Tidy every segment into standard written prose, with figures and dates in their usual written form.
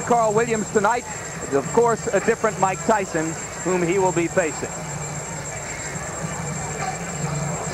Carl Williams tonight is, of course, a different Mike Tyson, whom he will be facing.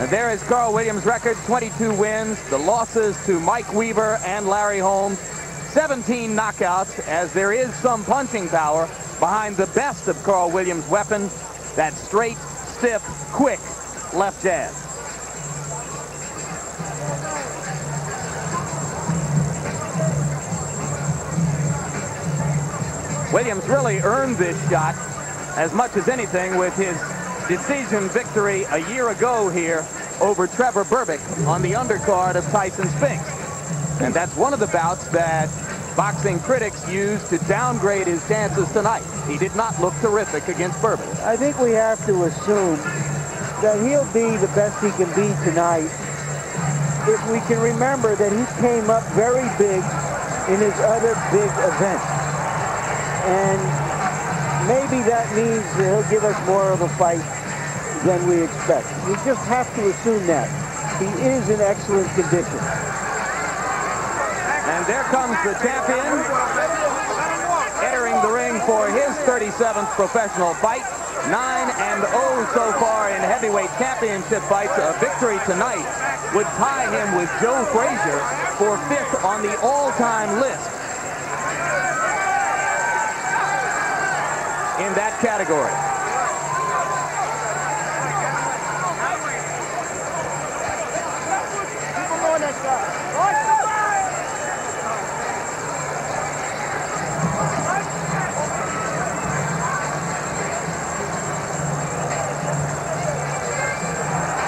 And there is Carl Williams' record, 22 wins. The losses to Mike Weaver and Larry Holmes, 17 knockouts, as there is some punching power behind the best of Carl Williams' weapon, that straight, stiff, quick left jab. Williams really earned this shot as much as anything with his decision victory a year ago here over Trevor Berbick on the undercard of Tyson Spinks. And that's one of the bouts that boxing critics used to downgrade his chances tonight. He did not look terrific against Berbick. I think we have to assume that he'll be the best he can be tonight if we can remember that he came up very big in his other big events. And maybe that means that he'll give us more of a fight than we expect. We just have to assume that. He is in excellent condition. And there comes the champion, entering the ring for his 37th professional fight. 9-0 so far in heavyweight championship fights. A victory tonight would tie him with Joe Frazier for 5th on the all-time list in that category.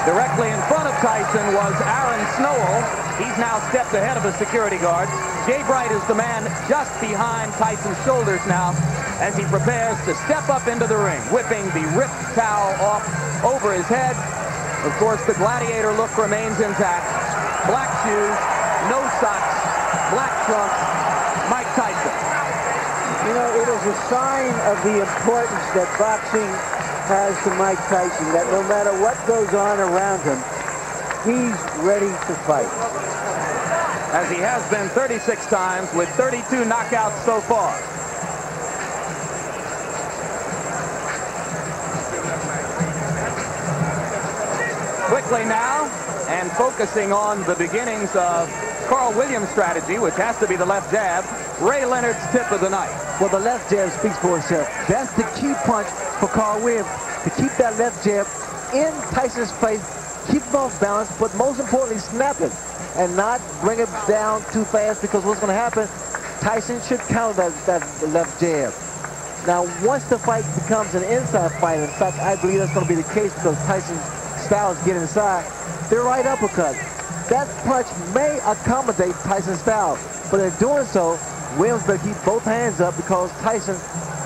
Directly in front of Tyson was Aaron Snowell. He's now stepped ahead of the security guard. Jay Bright is the man just behind Tyson's shoulders now as he prepares to step up into the ring, whipping the ripped towel off over his head. Of course, the gladiator look remains intact. Black shoes, no socks, black trunks, Mike Tyson. You know, it is a sign of the importance that boxing has to Mike Tyson, that no matter what goes on around him, he's ready to fight. As he has been 36 times with 32 knockouts so far. Quickly now, and focusing on the beginnings of Carl Williams' strategy, which has to be the left jab, Ray Leonard's tip of the night. Well, the left jab speaks for itself. That's the key punch for Carl Williams, to keep that left jab in Tyson's face, keep him off balance, but most importantly, snap it and not bring it down too fast, because what's going to happen, Tyson should counter that left jab. Now, once the fight becomes an inside fight, in fact, I believe that's going to be the case because Tyson's styles get inside, the right uppercut. That punch may accommodate Tyson's style, but in doing so, Williams better keep both hands up because Tyson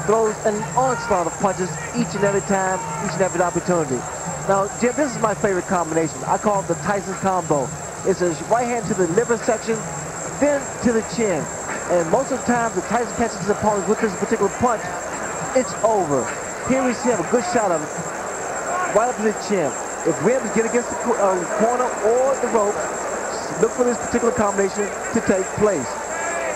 throws an onslaught of punches each and every time, each and every opportunity. Now, Jim, this is my favorite combination. I call it the Tyson combo. It's a right hand to the liver section, then to the chin. And most of the time, the Tyson catches his opponent with this particular punch, it's over. Here we see him, a good shot of it, right up to the chin. If Williams get against the corner or the rope, look for this particular combination to take place.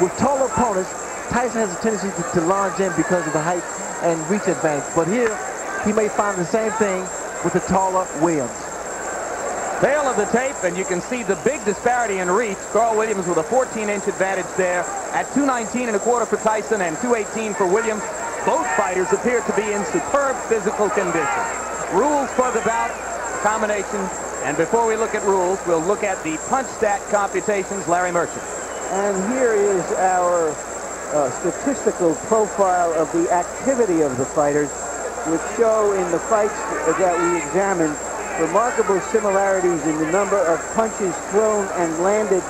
With taller opponents, Tyson has a tendency to launch in because of the height and reach advantage. But here, he may find the same thing with the taller Williams. Tail of the tape, and you can see the big disparity in reach. Carl Williams with a 14-inch advantage there at 219.25 for Tyson and 218 for Williams. Both fighters appear to be in superb physical condition. Rules for the bout, combination, and before we look at rules, we'll look at the punch stat computations. Larry Merchant. And here is our statistical profile of the activity of the fighters, which show in the fights that we examined remarkable similarities in the number of punches thrown and landed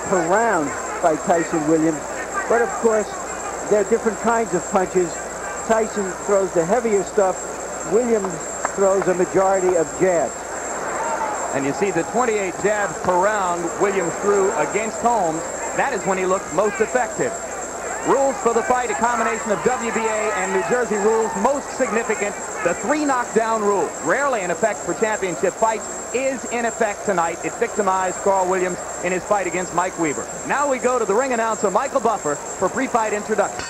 per round by Tyson Williams. But of course, there are different kinds of punches. Tyson throws the heavier stuff. Williams throws a majority of jabs. And you see the 28 jabs per round Williams threw against Holmes. That is when he looked most effective. Rules for the fight, a combination of WBA and New Jersey rules. Most significant, the 3 knockdown rule. Rarely in effect for championship fights, is in effect tonight. It victimized Carl Williams in his fight against Mike Weaver. Now we go to the ring announcer, Michael Buffer, for pre-fight introduction.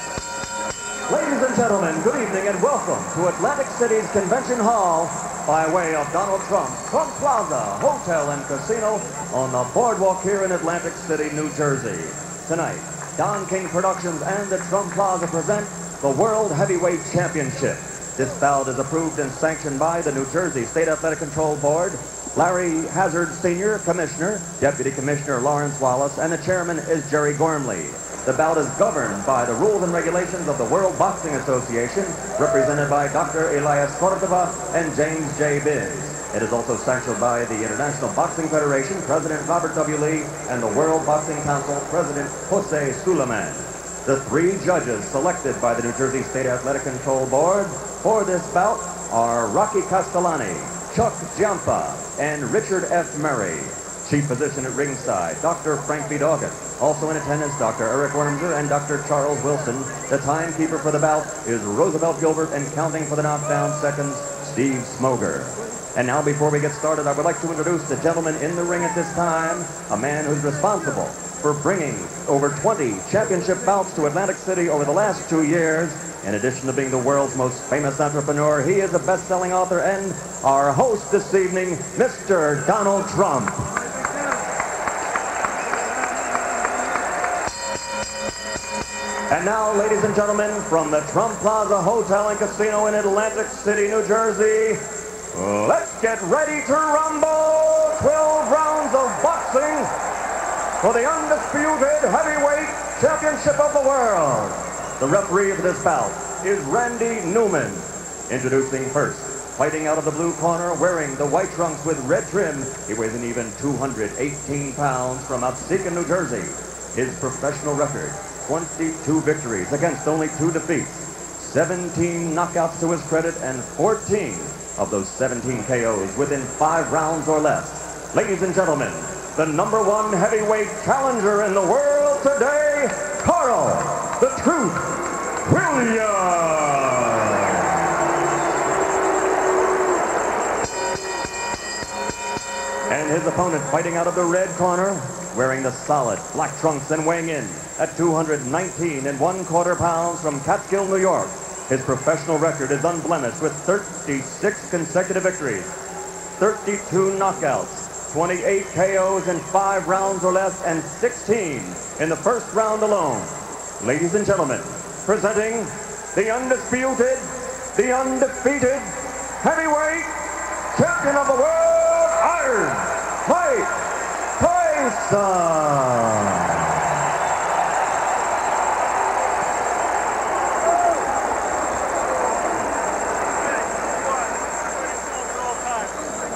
Ladies and gentlemen, good evening and welcome to Atlantic City's Convention Hall by way of Donald Trump's Trump Plaza Hotel and Casino on the boardwalk here in Atlantic City, New Jersey. Tonight, Don King Productions and the Trump Plaza present the World Heavyweight Championship. This bout is approved and sanctioned by the New Jersey State Athletic Control Board, Larry Hazard Sr., Commissioner, Deputy Commissioner Lawrence Wallace, and the Chairman is Jerry Gormley. The bout is governed by the rules and regulations of the World Boxing Association, represented by Dr. Elias Cordova and James J. Biz. It is also sanctioned by the International Boxing Federation, President Robert W. Lee, and the World Boxing Council, President Jose Suleiman. The three judges selected by the New Jersey State Athletic Control Board for this bout are Rocky Castellani, Chuck Giampa, and Richard F. Murray. Chief physician at ringside, Dr. Frank B. Doggett. Also in attendance, Dr. Eric Wormser and Dr. Charles Wilson. The timekeeper for the bout is Roosevelt Gilbert, and counting for the knockdown seconds, Steve Smoger. And now, before we get started, I would like to introduce the gentleman in the ring at this time, a man who's responsible for bringing over 20 championship bouts to Atlantic City over the last 2 years. In addition to being the world's most famous entrepreneur, he is a best-selling author and our host this evening, Mr. Donald Trump. And now, ladies and gentlemen, from the Trump Plaza Hotel and Casino in Atlantic City, New Jersey, let's get ready to rumble! 12 rounds of boxing for the undisputed heavyweight championship of the world. The referee of this bout is Randy Newman. Introducing first, fighting out of the blue corner, wearing the white trunks with red trim, he weighs an even 218 pounds from Absecon, New Jersey. His professional record, 22 victories against only 2 defeats, 17 knockouts to his credit, and 14 of those 17 KOs within 5 rounds or less. Ladies and gentlemen, the #1 heavyweight challenger in the world today, Carl the Truth Williams. And his opponent, fighting out of the red corner, wearing the solid black trunks and weighing in at 219 1/4 pounds from Catskill, New York. His professional record is unblemished with 36 consecutive victories, 32 knockouts, 28 KOs in 5 rounds or less, and 16 in the first round alone. Ladies and gentlemen, presenting the undisputed, the undefeated heavyweight champion of the world, Iron Mike Tyson.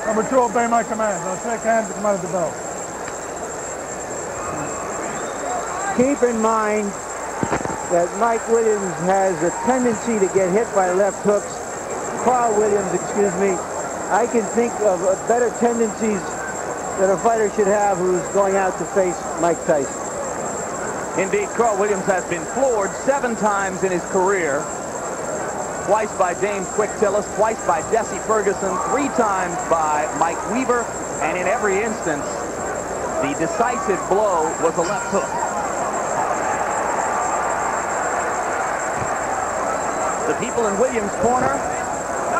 Number 2, obey my commands. I'll shake hands and come out of the belt. Keep in mind that Mike Williams has a tendency to get hit by left hooks. Carl Williams, excuse me. I can think of better tendencies that a fighter should have who's going out to face Mike Tyson. Indeed, Carl Williams has been floored 7 times in his career. Twice by James Quick Tillis, twice by Jesse Ferguson, 3 times by Mike Weaver, and in every instance, the decisive blow was a left hook. The people in Williams' corner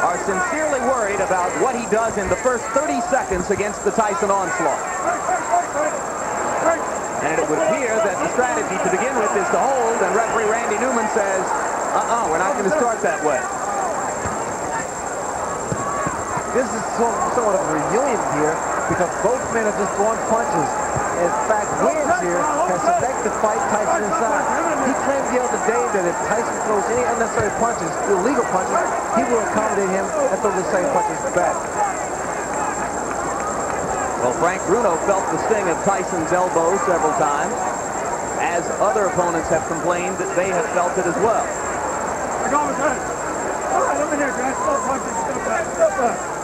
are sincerely worried about what he does in the first 30 seconds against the Tyson onslaught. And it would appear that the strategy to begin with is to hold, and referee Randy Newman says, we're not going to start that way. This is somewhat of a reunion here because both men are just throwing punches. In fact, Williams here has selected to fight Tyson inside. He claimed the other day that if Tyson throws any unnecessary punches, illegal punches, he will accommodate him and throw the same punches back. Well, Frank Bruno felt the sting of Tyson's elbow several times, as other opponents have complained that they have felt it as well.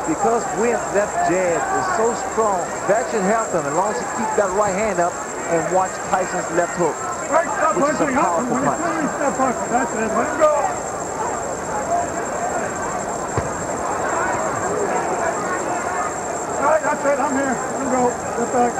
Because Williams' left jab is so strong, that should help him as long as he keeps that right hand up and watch Tyson's left hook, which is a powerful punch. That's it. Let him go. All right, that's it. I'm here. Let him go. Get back.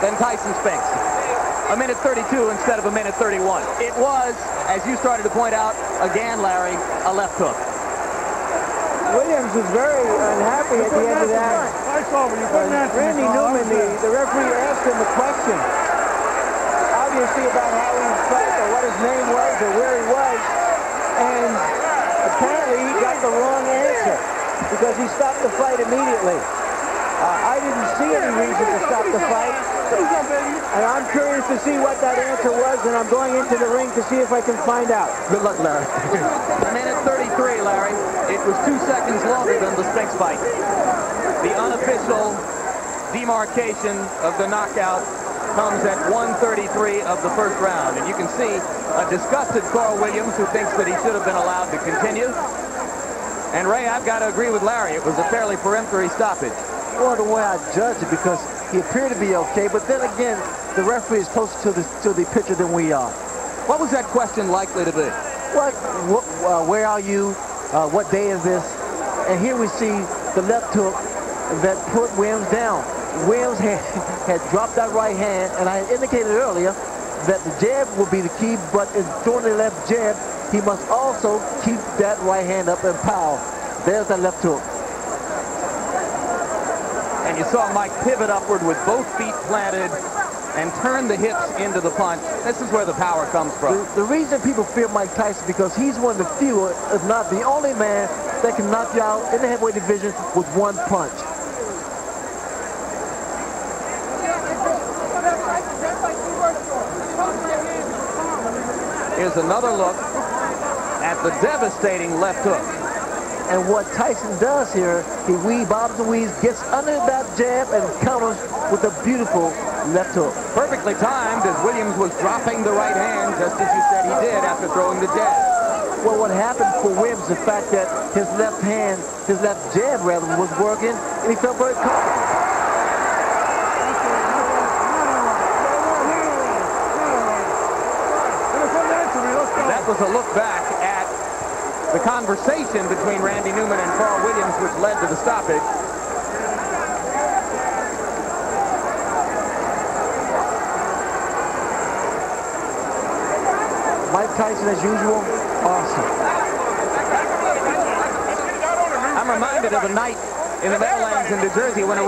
than Tyson Spinks. A minute 32 instead of a minute 31. It was, as you started to point out, again, Larry, a left hook. Williams was very unhappy at the end of that. Randy Newman, the referee, asked him a question, obviously about how he felt or what his name was or where he was, and apparently he got the wrong answer because he stopped the fight immediately. I didn't see any reason to stop the fight, and I'm curious to see what that answer was, and I'm going into the ring to see if I can find out. Good luck, Larry. A minute 33, Larry. It was 2 seconds longer than the Spinks fight. The unofficial demarcation of the knockout comes at 1:33 of the first round, and you can see a disgusted Carl Williams who thinks that he should have been allowed to continue. And Ray, I've got to agree with Larry. It was a fairly peremptory stoppage. Well, the way I judge it, because he appeared to be okay, but then again, the referee is closer to the pitcher than we are. What was that question likely to be? Where are you? What day is this? And here we see the left hook that put Williams down. Williams had dropped that right hand, and I indicated earlier that the jab will be the key, but in throwing the left jab, he must also keep that right hand up and power. There's that left hook. And you saw Mike pivot upward with both feet planted and turn the hips into the punch. This is where the power comes from. The reason people fear Mike Tyson because he's one of the few, if not the only man, that can knock you out in the heavyweight division with one punch. Here's another look at the devastating left hook. And what Tyson does here, he bobs and weaves, gets under that jab and counters with a beautiful left hook. Perfectly timed as Williams was dropping the right hand, just as you said he did after throwing the jab. Well, what happened for Williams is the fact that his left hand, his left jab rather, was working, and he felt very comfortable. That was a look back at the conversation between Randy Newman and Carl Williams, which led to the stoppage. Mike Tyson, as usual, awesome. I'm reminded of a night in the Meadowlands in New Jersey when a